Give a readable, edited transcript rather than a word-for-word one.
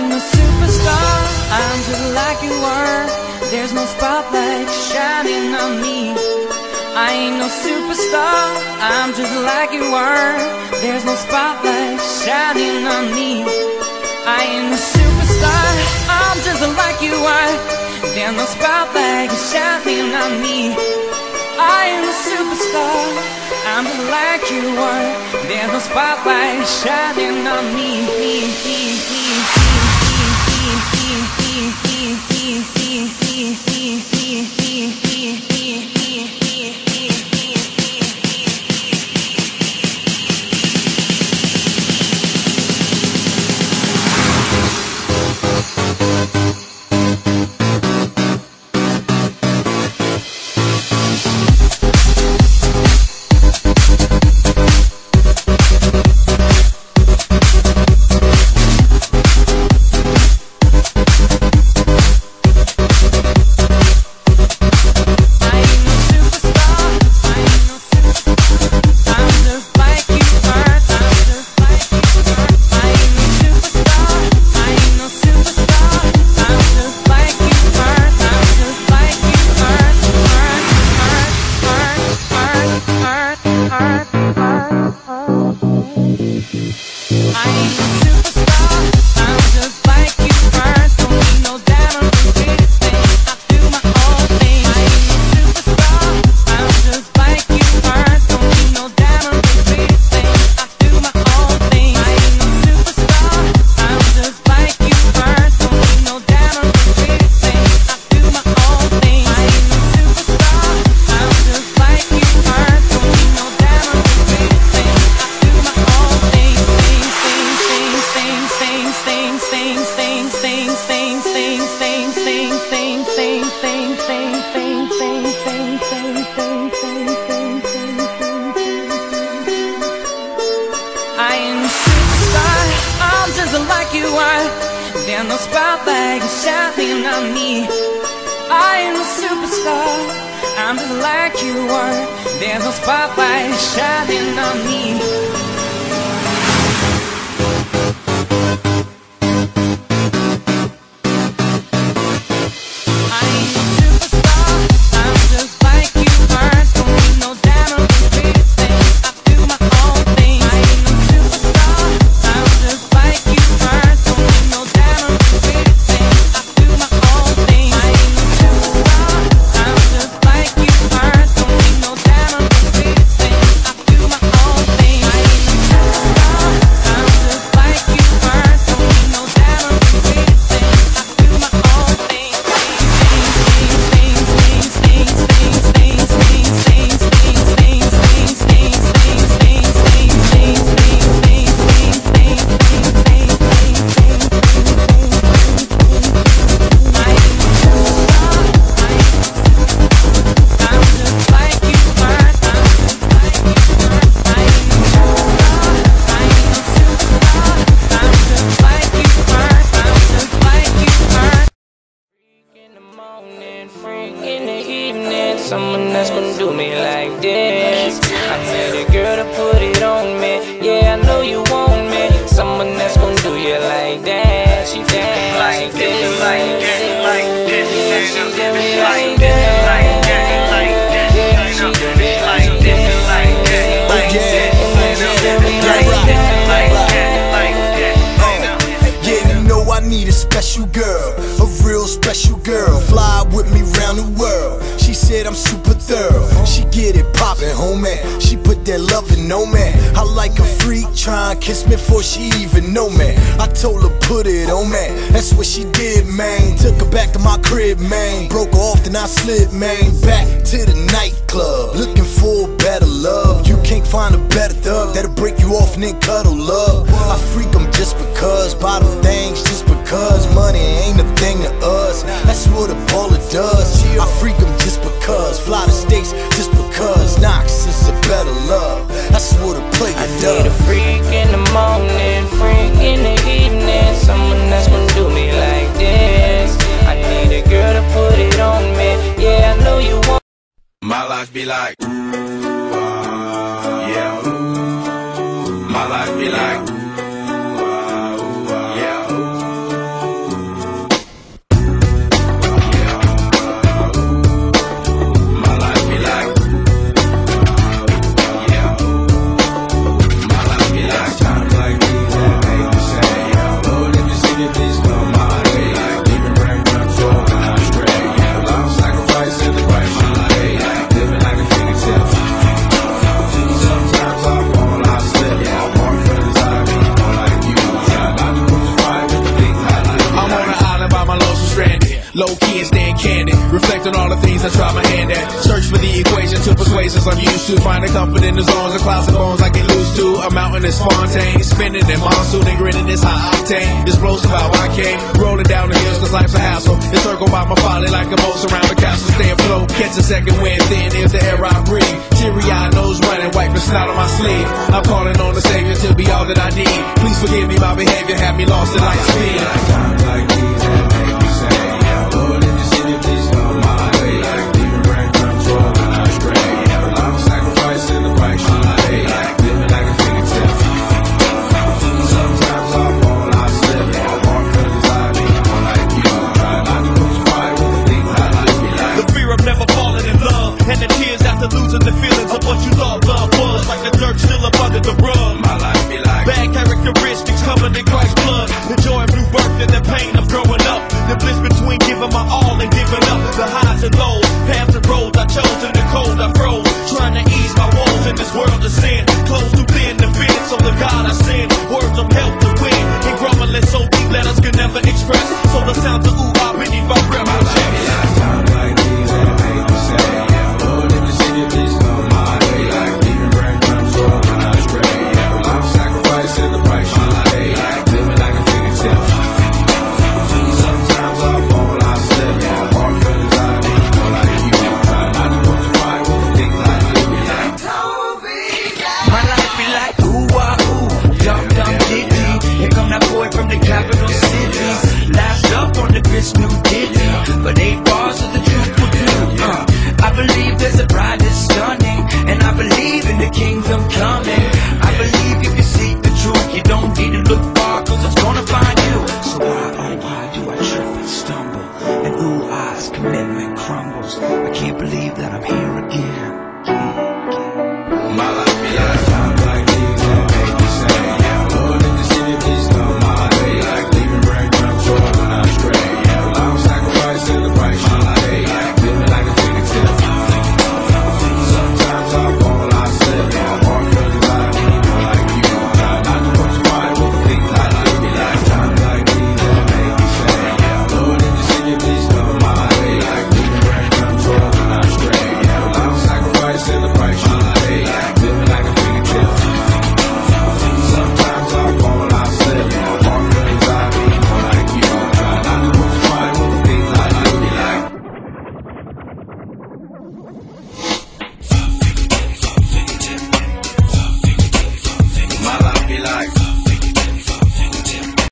ain't no superstar, I'm just like you are. There's no spotlight shining on me. I ain't no superstar, I'm just like you are. There's no spotlight shining on me. I ain't no superstar, I'm just like you are. There's no spotlight shining on me. I ain't no superstar, I'm just like you are. There's no spotlight shining on me. There's no spotlight shining on me. I am a superstar, I'm just like you are. There's no spotlight shining on me. Someone that's gonna do me like this. I need a girl to put it on me. Yeah, I know you want me. Someone that's gonna do you like that. She dance like this, like this, like this. She do me like that, like that, like that. Yeah, she do me like this, like that, like that. She do me like that, like that, like that. Yeah, you know I need a special girl, a real special girl. Fly with me round the world. She said I'm super thorough. She get it poppin', homie. She put that lovin' on me. I like a freak, try and kiss me before she even know me. I told her put it on me. That's what she did, man. Took her back to my crib, man. Broke her off, then I slid, man. Back to the nightclub, looking for better love. You can't find a better thug that'll break you off and then cuddle up. I freak them just because, buy them things just because. Money ain't a thing to us. That's what a baller does. I freak them just because, fly to states just because. Knox is a better love. That's what a player does. I need a freak in the morning, freak in the evening. Someone that's gonna do me like this. I need a girl to put it on me. Yeah, I know you want. My life be like, yeah. My life be like, yeah. Low key and staying candid. Reflect on all the things I try my hand at. Search for the equation to persuasions I'm used to. Finding comfort in the zones of clouds and bones I get loose to. A mountain is Fontaine, spinning in monsoon and grinning this high octane. Explosive how I came, rolling down the hills cause life's a hassle. Encircled by my folly like a moat around the castle. Stay afloat, catch a second wind, thin is the air I breathe. Teary-eyed nose running, wipe the snot on my sleeve. I'm calling on the Savior to be all that I need. Please forgive me, my behavior had me lost in light speed. Times like these that make me say, yeah, Lord, in the city, please come my way. Like leaving rank control when I stray. A lot of sacrifice in the price you pay. Like living like a fingertip. Sometimes I fall, I slip. I walk cause I be more like you. Try not to crucify with the things I like me like. The fear of never falling in love, and the tears after losing the feelings of what you thought love was. Like the dirt still up under the rug. My life be like Bad characteristics covered in Christ's blood. The joy of new birth and the pain of growing up. The bliss between giving my all and giving up. The highs and lows, paths and roads I chose in the cold I froze. Trying to ease my woes in this world of sin. Close too thin to fit, so the God I send. Words of help to win. And grumbling so deep letters can never express. So the sounds of ooh ah beneath my breath. Times like these that make me say, yeah, Lord, in the city, please come my way. Like leaving rank control when I stray. Yeah, a lot of sacrifice in the price you pay. Like living like a fingertip. Sometimes I fall, I slip. Yeah, I walk cause I be more like you. Try not to crucify with the things I do. Like My life be like ooh ah ooh, dum dum diddy. Here come that boy from the capital city. Last up on the Chris New Diddy, but 8 bars of the truth will do. I believe there's a bride that's stunning, and I believe in the kingdom coming. I believe if you seek the truth, you don't need to look far, cause it's gonna find you. So why do I trip and stumble? And ooh ah's commitment crumbles. I can't believe that I'm here